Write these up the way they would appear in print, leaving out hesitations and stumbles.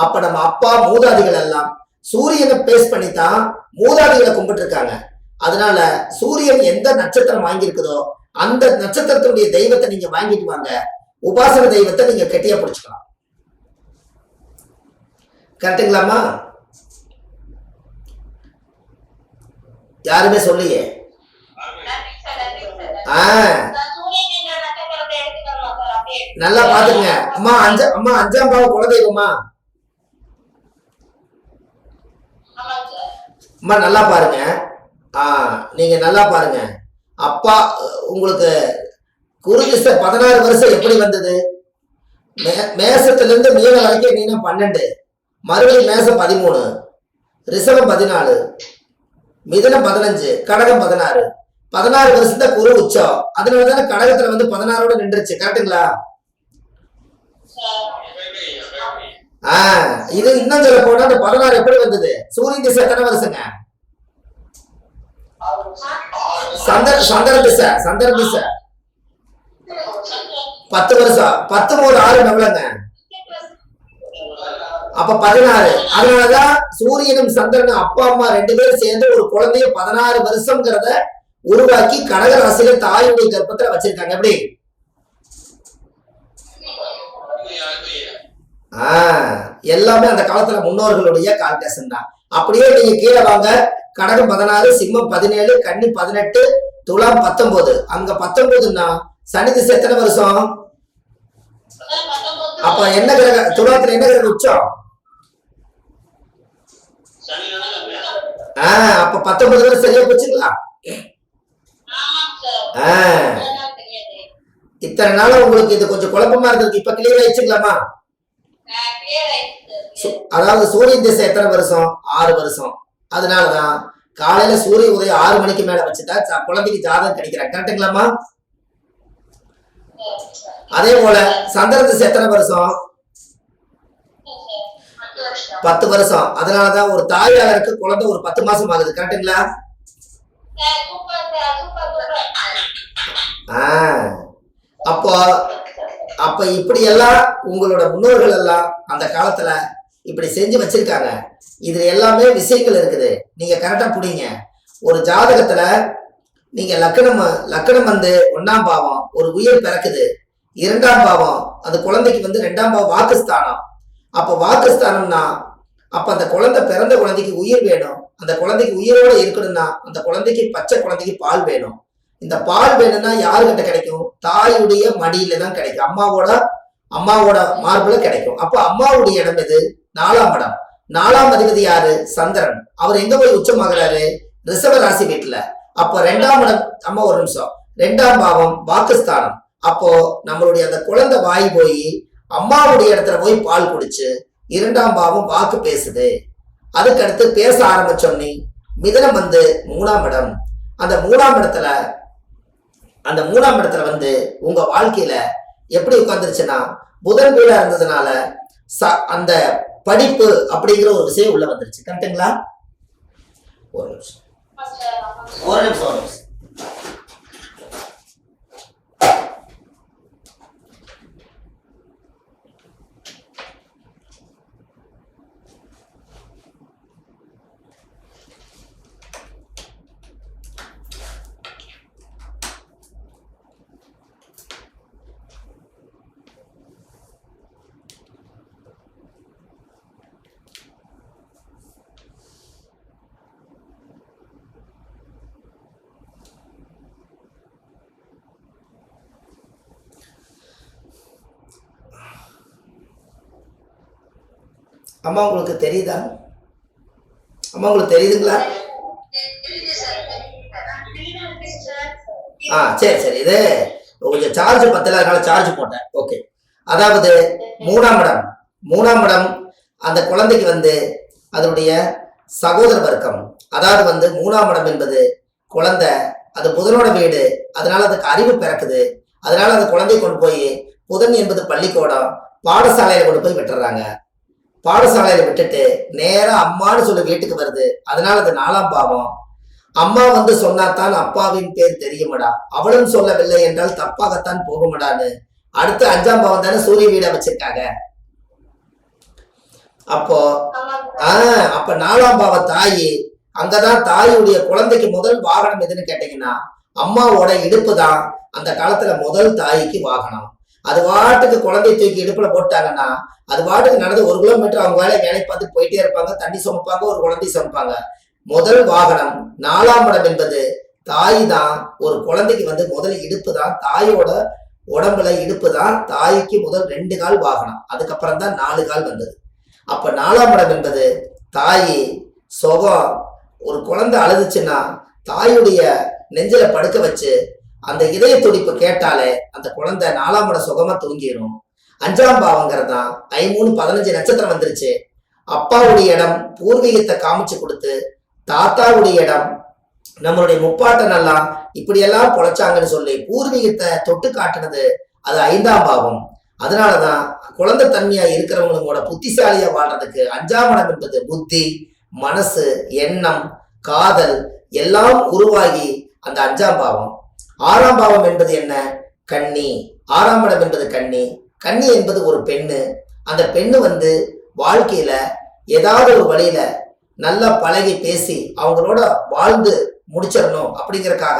அப்ப நம்ம அப்பா மூதாதிகள் எல்லாம் சூரியனை பேஸ் பண்ணித்தான் மூதாதிகளை கும்பிட்டு இருக்காங்க. அதனால சூரியன் எந்த நட்சத்திரம் வாங்கியிருக்குதோ அந்த நட்சத்திரத்தினுடைய தெய்வத்தை நீங்க வாங்கிட்டு வாங்க, உபாசன தெய்வத்தை நீங்க கெட்டியா பிடிச்சுக்கலாம். கரெக்டுங்களாமா? யாருமே சொல்லியே. நல்லா பாத்துங்க அம்மா. அஞ்சாம் பாவம் குலதெய்வமா? அம்மா நல்லா பாருங்க. நீங்க நல்லா பாருங்க. அப்பா உங்களுக்கு குரு திசை 16 வருஷம் எப்படி வந்தது? மேசத்துல இருந்து மீன வரைக்கும் நீங்க 12, மறுபடியும் மேசம் 13, ரிஷபம் 14, மிதுனம் 15, கடகம் 16. 16 வருஷத்தை குரு உச்சம். அதனாலதானே கடகத்துல வந்து 16ஓட நின்றுச்சு. கரெக்டுங்களா? இது இன்னும் சொல்ல போனா அந்த 16 எப்படி வந்தது? சூரியன் திசை எத்தனை வருஷங்க? சந்திர திசை 10 வருஷம். 10 3 6 எவ்வளவுங்க? அப்ப 16. அதனாலதான் சூரியனும் சந்திரனும் அப்பா அம்மா 2 பேரும் சேர்ந்து ஒரு குழந்தைய 16 வருஷம்ங்கிறத உருவாக்கி கடக ராசியில தாயுடைய கர்ப்பத்துல வச்சிருக்காங்க. எப்படி? எல்லாமே அந்த காலத்துல முன்னோர்களுடைய கால்குலேஷன் தான். அப்படியே நீங்க கீழே வாங்க. கடகம் 16, சிம்மம் 17, கன்னி 18, துலாம் 19. அங்க 19ன்னா சனி திசை எத்தனை வருஷம்? அப்ப என்ன கிரக துலாத்துல என்ன கிரக உச்சம்? அப்ப 19 வருஷம் சரியா போச்சுங்களா? இத்தனை நாள் உங்களுக்கு இது கொஞ்சம் குழப்பமா இருந்தது. இப்ப கிளியர் ஆயிடுச்சுங்களாமா? அதாவது சூரியன் திசை எத்தனை வருஷம்? 6 வருஷம். அதனாலதான் காலையில சூரிய உதயம் 6 மணிக்கு மேல வச்சுட்டா குழந்தைக்கு ஜாதகம் கிடைக்கிறாங்க. கரெக்டுங்களாமா? அதே போல சந்திர திசை எத்தனை வருஷம்? 10 வருஷம். அதனாலதான் ஒரு தாயாருக்கு குழந்தை ஒரு 10 மாசம் ஆகுது. கரெக்டுங்களா? அப்ப இப்படி எல்லாம் உங்களோட முன்னோர்கள் எல்லாம் அந்த காலத்துல இப்படி செஞ்சு வச்சிருக்காங்க. இதுல எல்லாமே விஷயங்கள் இருக்குது. நீங்க கரெக்டா புடிங்க. ஒரு ஜாதகத்துல நீங்க லக்கணம் வந்து 1ஆம் பாவம் ஒரு உயிர் பிறக்குது. 2ஆம் பாவம் அந்த குழந்தைக்கு வந்து 2ஆம் பாவம் வாக்குஸ்தானம். அப்ப வாக்குஸ்தானம்னா அப்ப அந்த குழந்தை பிறந்த குழந்தைக்கு உயிர் வேணும். அந்த குழந்தைக்கு உயிரோட இருக்கணும்னா அந்த குழந்தைக்கு பச்சை குழந்தைக்கு பால் வேணும். இந்த பால் வேணும்னா யாருக்கிட்ட கிடைக்கும்? தாயுடைய மடியில தான் கிடைக்கும். அம்மாவோட மார்புல கிடைக்கும். அப்ப அம்மாவுடைய இடம் எது? 4ஆம் இடம். 4ஆம் அதிபதி யாரு? சந்திரன். அவர் எங்க போய் உச்சமாகிறாரு? ரிஷப ராசி வீட்டுல. அப்போ 2ஆம் இடம். அம்மா ஒரு நிமிஷம். 2ஆம் பாவம் வாக்குஸ்தானம். அப்போ நம்மளுடைய அந்த குழந்தை வாய் போய் அம்மாவுடைய இடத்துல போய் பால் குடிச்சு 2ஆம் பாவம் வாக்கு பேசுது. அதுக்கு அடுத்து பேச ஆரம்பிச்சோன்னே மிதனம் வந்து 3ஆம் இடம். அந்த 3ஆம் இடத்துல வந்து உங்க வாழ்க்கையில எப்படி உட்கார்ந்துருச்சுன்னா புதன் வீடா இருந்ததுனால அந்த படிப்பு அப்படிங்கிற ஒரு விஷயம் உள்ள வந்துருச்சு. கரெக்டுங்களா? ஒரு நிமிஷம். அம்மா உங்களுக்கு தெரியுதா? அம்மா உங்களுக்கு தெரியுதுங்களா? சரி. இது கொஞ்சம் சார்ஜ் பத்தல, அதனால சார்ஜ் போட்டேன். ஓகே. அதாவது 3ஆம் இடம் அந்த குழந்தைக்கு வந்து அதனுடைய சகோதர வர்க்கம். அதாவது வந்து 3ஆம் இடம் என்பது குழந்தை, அது புதனோட வீடு. அதனால அதுக்கு அறிவு பிறக்குது. அதனால அந்த குழந்தைய கொண்டு போய் புதன் என்பது பள்ளிக்கூடம், பாடசாலையில கொண்டு போய் விட்டுறாங்க. பாடசாலையில விட்டுட்டு நேரா அம்மான்னு சொல்லி வீட்டுக்கு வருது. அதனால அது 4ஆம் பாவம். அம்மா வந்து சொன்னாத்தான் அப்பாவின் பேர் தெரியுமடா, அவளும் சொல்லவில்லை என்றால் தப்பாகத்தான் போகுமடான்னு அடுத்து 5ஆம் பாவம் தானே சூரிய வீட வச்சிருக்காங்க. அப்போ அப்ப 4ஆம் பாவ தாயி, அங்கதான் தாயுடைய குழந்தைக்கு முதல் வாகனம் எதுன்னு கேட்டீங்கன்னா அம்மாவோட இடுப்பு தான் அந்த காலத்துல முதல் தாய்க்கு வாகனம். அது வாட்டுக்கு குழந்தைய தூக்கி இடுப்புல போட்டாங்கன்னா அது வாட்டுக்கு நடந்து 1 கிலோமீட்டர் அவங்க வேலை பார்த்துட்டு போயிட்டே இருப்பாங்க. தண்ணி சுமப்பாங்க, ஒரு குழந்தை சுமப்பாங்க. முதல் வாகனம் 4ஆம் இடம் என்பது தாய் தான். ஒரு குழந்தைக்கு முதல் இடுப்பு தான், தாயோட உடம்புல இடுப்பு தான் தாய்க்கு முதல் 2 கால் வாகனம். அதுக்கப்புறம் தான் 4 கால் வந்தது. அப்ப 4ஆம் இடம் என்பது தாய் சுகம். ஒரு குழந்தை அழுதுச்சுன்னா தாயுடைய நெஞ்சில படுக்க வச்சு அந்த இதய துடிப்பு கேட்டாலே அந்த குழந்தை 4ஆம் இடம் சுகமா தூங்கிடும். 5ஆம் பாவங்கிறது தான் 13-15 நட்சத்திரம் வந்துருச்சு. அப்பாவுடைய இடம் பூர்வீகத்தை காமிச்சு கொடுத்து, தாத்தாவுடைய இடம் நம்மளுடைய முப்பாட்டனெல்லாம் இப்படியெல்லாம் பொழைச்சாங்கன்னு சொல்லி பூர்வீகத்தை தொட்டு காட்டுனது அது 5ஆம் பாவம். அதனாலதான் குழந்தை தன்மையா இருக்கிறவங்களோட புத்திசாலியா வாழ்றதுக்கு 5ஆம் இடம் என்பது புத்தி, மனசு, எண்ணம், காதல் எல்லாம் உருவாகி அந்த 5ஆம் பாவம். 6ஆம் பாவம் என்பது என்ன? கன்னி. 6ஆம் இடம் என்பது கன்னி. கன்னி என்பது ஒரு பெண்ணு. அந்த பெண்ணு வாழ்க்கையில ஏதாவது ஒரு வழியில நல்லா பழகி பேசி அவங்களோட வாழ்ந்து முடிச்சிடணும் அப்படிங்கறக்காக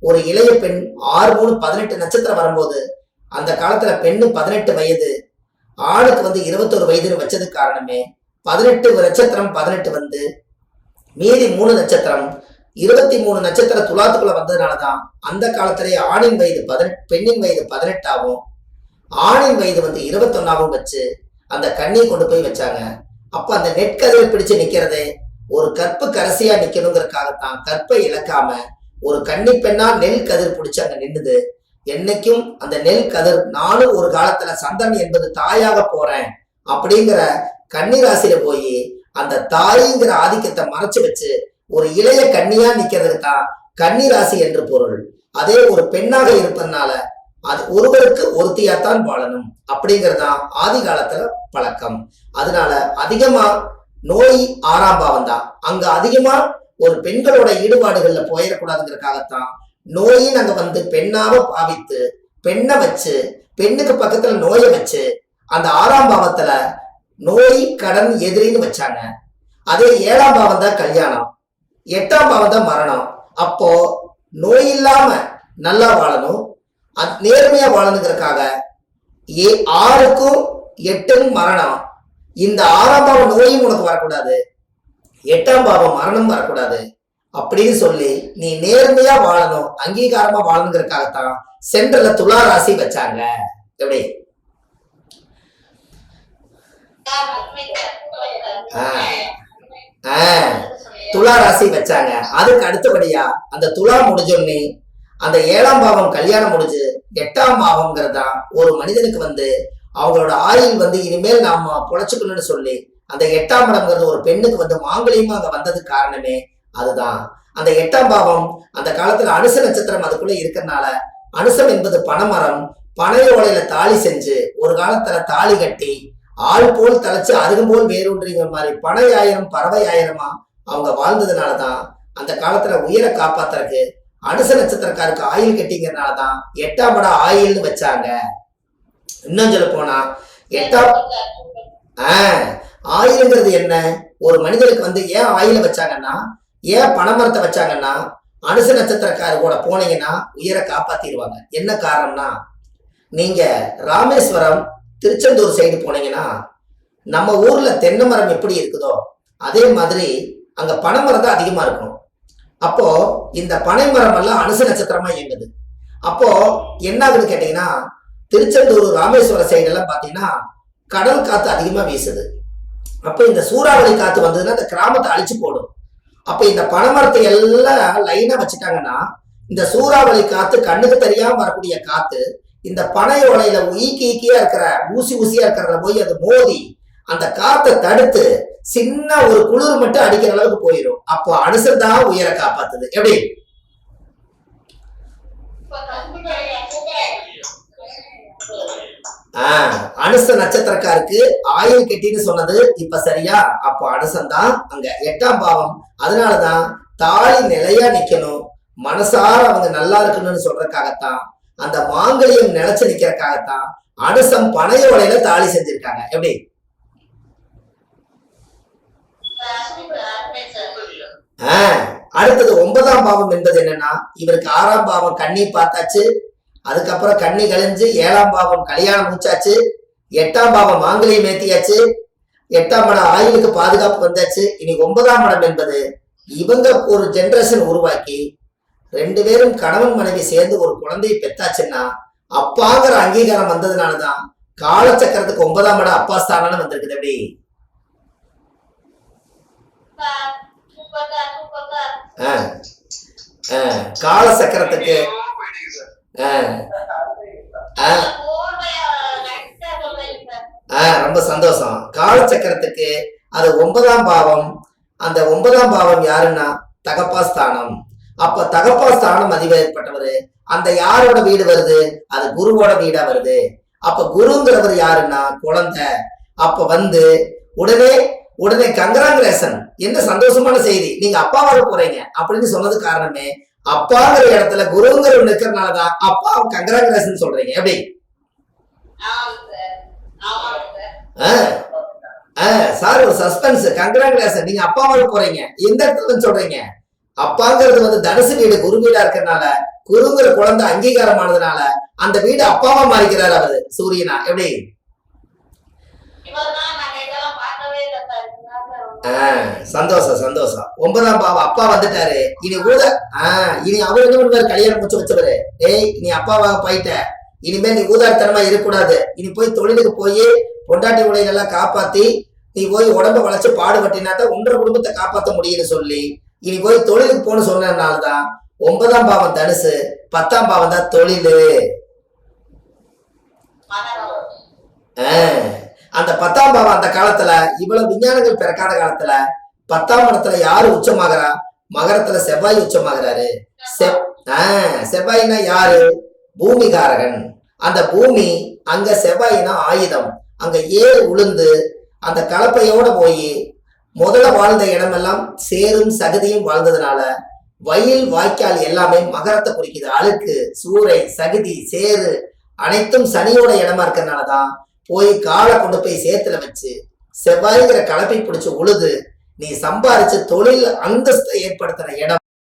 ஒரு இளைய பெண் 6-3-18 நட்சத்திரம் வரும்போது அந்த காலத்துல பெண்ணு 18 வயது, ஆணுக்கு 21 வயதுன்னு வச்சது காரணமே 18 நட்சத்திரம் 18 மீதி 3 நட்சத்திரம் 23 நட்சத்திர துலாத்துக்குள்ள வந்ததுனாலதான் அந்த காலத்திலேயே ஆணின் வயது 18, பெண்ணின் வயது 18 ஆகும், ஆணின் வயது 21 வச்சு அந்த கண்ணியை கொண்டு போய் வச்சாங்க. அப்ப அந்த நெற்கதிரை பிடிச்சு நிக்கிறதே ஒரு கற்பு கரசியா நிக்கணுங்கிறதுக்காகத்தான் கற்பை இழக்காம ஒரு கன்னி பெண்ணா நெல் கதிர் பிடிச்சு அங்க நின்னுது. என்னைக்கும் அந்த நெல் கதிர் நானும் ஒரு காலத்துல சந்தன் என்பது தாயாக போறேன் அப்படிங்கிற கன்னி ராசியில போய் அந்த தாய்ங்கிற ஆதிக்கத்தை மறைச்சு வச்சு ஒரு இளைய கன்னியா நிக்கிறதுக்கு தான் கன்னி ராசி என்று பொருள். அதே ஒரு பெண்ணாக இருப்பதனால அது ஒருவருக்கு ஒருத்தியாத்தான் வாழணும் அப்படிங்கறதுதான் ஆதி காலத்துல பழக்கம். அதனால அதிகமா நோய் 6ஆம் பாவம் தான். அங்க அதிகமா ஒரு பெண்களோட ஈடுபாடுகள்ல போயிடக்கூடாதுங்கிறதுக்காகத்தான் நோயின் அங்க பெண்ணாக பாவித்து பெண்ணை வச்சு பெண்ணுக்கு பக்கத்துல நோயை வச்சு அந்த 6ஆம் பாவத்துல நோய் கடன் எதிரின்னு வச்சாங்க. அதே 7ஆம் பாவம் தான் கல்யாணம், 8ஆம் பாவம் தான் மரணம். அப்போ நோய் இல்லாம நல்லா வாழணும், நேர்மையா வாழணுங்கிறதுக்காக 6க்கும் 8க்கும் மரணம். இந்த 6ஆம் பாவம் நோயும் உனக்கு வரக்கூடாது, 8ஆம் பாவம் மரணம் வரக்கூடாது அப்படின்னு சொல்லி நீ நேர்மையா வாழணும், அங்கீகாரமா வாழணுங்கிறதுக்காகத்தான் சென்ட்ரல்ல துலா ராசி வச்சாங்க. எப்படி துலா ராசி வச்சாங்க. அதுக்கு அடுத்தபடியா அந்த துலா முடிஞ்சோடனே அந்த 7ஆம் பாவம் கல்யாணம் முடிஞ்சு 8ஆம் பாவம்ங்கிறதா ஒரு மனிதனுக்கு அவங்களோட ஆயுள் இனிமேல் நாம பொழைச்சுக்கணும்னு சொல்லி அந்த 8ஆம் இடம்ங்கிறது ஒரு பெண்ணுக்கு மாங்கலியமா அங்க வந்தது காரணமே அதுதான். அந்த 8ஆம் பாவம் அந்த காலத்துல அனுச நட்சத்திரம் அதுக்குள்ள இருக்கிறதுனால அனுசம் என்பது பனைமரம், பனை ஓலையில தாலி செஞ்சு ஒரு காலத்துல தாலி கட்டி ஆள் போல் தலைச்சு அருகும் போல் வேரூன்றிங்கிற மாதிரி பனை ஆயிரம் பறவை ஆயிரமா அவங்க வாழ்ந்ததுனாலதான் அந்த காலத்துல உயிரை காப்பாத்துறதுக்கு அனுச நட்சத்திரக்காருக்கு ஆயில் கட்டிங்கிறதுனாலதான் 8ஆம் இடம் ஆயில்னு வச்சாங்க. இன்னும் சொல்ல போனா 8ஆம் ஆயிலுங்கிறது என்ன? ஒரு மனிதனுக்கு ஏன் ஆயில வச்சாங்கன்னா, ஏன் பனைமரத்தை வச்சாங்கன்னா, அனுச நட்சத்திரக்காரு கூட போனீங்கன்னா உயிரை காப்பாத்திடுவாங்க. என்ன காரணம்னா, நீங்க ராமேஸ்வரம் திருச்செந்தூர் சைடு போனீங்கன்னா நம்ம ஊர்ல தென்னை மரம் எப்படி இருக்குதோ அதே மாதிரி அங்க பனைமரம் தான் அதிகமா இருக்கும். அப்போ இந்த பனை மரம் எல்லாம் அனுச நட்சத்திரமா இயங்குது. அப்போ என்ன ஆகுதுன்னு கேட்டீங்கன்னா, திருச்செந்தூர் ராமேஸ்வரம் சைடு எல்லாம் பாத்தீங்கன்னா கடல் காத்து அதிகமா வீசுது. அப்ப இந்த சூறாவளி காத்து வந்ததுன்னா இந்த கிராமத்தை அழிச்சு போடும். அப்ப இந்த பனைமரத்தை எல்லாம் லைனா வச்சுட்டாங்கன்னா இந்த சூறாவளி காத்து கண்ணுக்கு தெரியாம வரக்கூடிய காத்து இந்த பனை ஓலையில ஈக்கியா இருக்கிற ஊசியா இருக்கிறத போய் அது மோதி அந்த காத்தை தடுத்து சின்ன ஒரு குளிர் மட்டும் அடிக்கிற அளவுக்கு போயிடும். அப்போ அனுசர் தான் உயிரை காப்பாத்துது. எப்படி அனுச நட்சத்திரக்காருக்கு ஆயுள் கெட்டின்னு சொன்னது இப்ப சரியா? அப்போ அனுசன் தான் அங்க 8ஆம் பாவம். அதனாலதான் தாலி நிலையா நிக்கணும், மனசார அவங்க நல்லா இருக்கணும்னு சொல்றதுக்காகத்தான் அந்த மாங்கல்யம் நிலைச்சு நிக்கிறதுக்காகத்தான் அனுசம் பனையோலையில தாலி செஞ்சிருக்காங்க. எப்படி ஆஹ் அடுத்தது 9ஆம் பாவம் என்பது என்னன்னா, இவருக்கு 6ஆம் பாவம் கன்னி பார்த்தாச்சு, அதுக்கப்புறம் கன்னி கழிஞ்சு 7ஆம் பாவம் கல்யாணம் மூச்சாச்சு, 8ஆம் பாவம் மாங்கலியம் ஏத்தியாச்சு, 8ஆம் இடம் ஆயுளுக்கு பாதுகாப்பு வந்தாச்சு. இனி 9ஆம் இடம் என்பது இவங்க ஒரு ஜெனரேஷன் உருவாக்கி 2 பேரும் கணவன் மனைவி சேர்ந்து ஒரு குழந்தையை பெத்தாச்சுன்னா அப்பாங்கிற அங்கீகாரம் வந்ததுனாலதான் காலச்சக்கரத்துக்கு 9ஆம் இடம் அப்பா ஸ்தானம் வந்திருக்குது. எப்படி கால சக்கரத்துக்கு ரொம்ப சந்தோஷம். காலச்சக்கரத்துக்கு அது 9ஆம் பாவம். அந்த 9ஆம் பாவம் யாருன்னா தகப்பா ஸ்தானம். அப்ப தகப்பா ஸ்தானம் அதிபதிப்பட்டவரு. அந்த யாரோட வீடு வருது? அது குருவோட வீடா வருது. அப்ப குருங்கிறவர் யாருன்னா குழந்தை. அப்ப உடனே கங்கராங்குலேஷன், என்ன சந்தோஷமான செய்தி, நீங்க அப்பாவாக போறீங்க அப்படின்னு சொன்னது காரணமே அப்பாங்கிற இடத்துல குருங்கிற நிக்கிறதுனாலதான் அப்பா கங்கராங்குலேஷன் சொல்றீங்க. எப்படி சார் ஒரு சஸ்பென்ஸ், கங்கராங்குலேஷன், நீங்க அப்பாவாக போறீங்க எந்த இடத்துல சொல்றீங்க? அப்பாங்கிறது தனுசு வீடு குரு வீடா இருக்கிறதுனால குருங்கிற குழந்தை அங்கீகாரமானதுனால அந்த வீடு அப்பாவா மாறிக்கிறார் அவரு சூரியனா. எப்படி சந்தோஷம் சந்தோஷம். 9ஆம் பாவம் அப்பா வந்துட்டாரு. இனி இனி அவர் என்ன பண்ணுவாரு? கல்யாணம் முடிச்சு வச்சவரு, நீ அப்பாவாக போயிட்ட, இனிமேல் நீ ஊதாரித்தனமா இருக்கக்கூடாது, இனி போய் தொழிலுக்கு போய் பொண்டாட்டி உடையெல்லாம் காப்பாத்தி நீ போய் உடம்ப வளைச்சு பாடுபட்டினாதான் ஒன்றரை குடும்பத்தை காப்பாற்ற முடியும்னு சொல்லி இனி போய் தொழிலுக்கு போன்னு சொன்னதுனாலதான் 9ஆம் பாவம் தனுசு, 10ஆம் பாவம் தான் தொழில். அந்த 10ஆம் பாவம் அந்த காலத்துல இவ்வளவு விஞ்ஞானங்கள் பிறக்காத காலத்துல 10ஆம் இடத்துல யாரு உச்சமாகறா? மகரத்துல செவ்வாய் உச்சமாகறாரு. செவ்வாய்னா யாரு? பூமிகாரகன். அந்த பூமி அங்க செவ்வாய்னா ஆயுதம். அங்க ஏறு உளுந்து அந்த கலப்பையோட போய் முதல்ல வாழ்ந்த இடமெல்லாம் சேரும் சகதியும் வாழ்ந்ததுனால வயல் வாய்க்கால் எல்லாமே மகரத்தை குறிக்குது. அழுக்கு, சூறை, சகதி, சேரு அனைத்தும் சனியோட இடமா இருக்கிறதுனாலதான் போய் காலை கொண்டு போய் சேத்துல வச்சு செவ்வாய்ங்கிற கலப்பை பிடிச்சு உழுது நீ சம்பாரிச்சு தொழில் அந்தஸ்தை ஏற்படுத்தின இடம்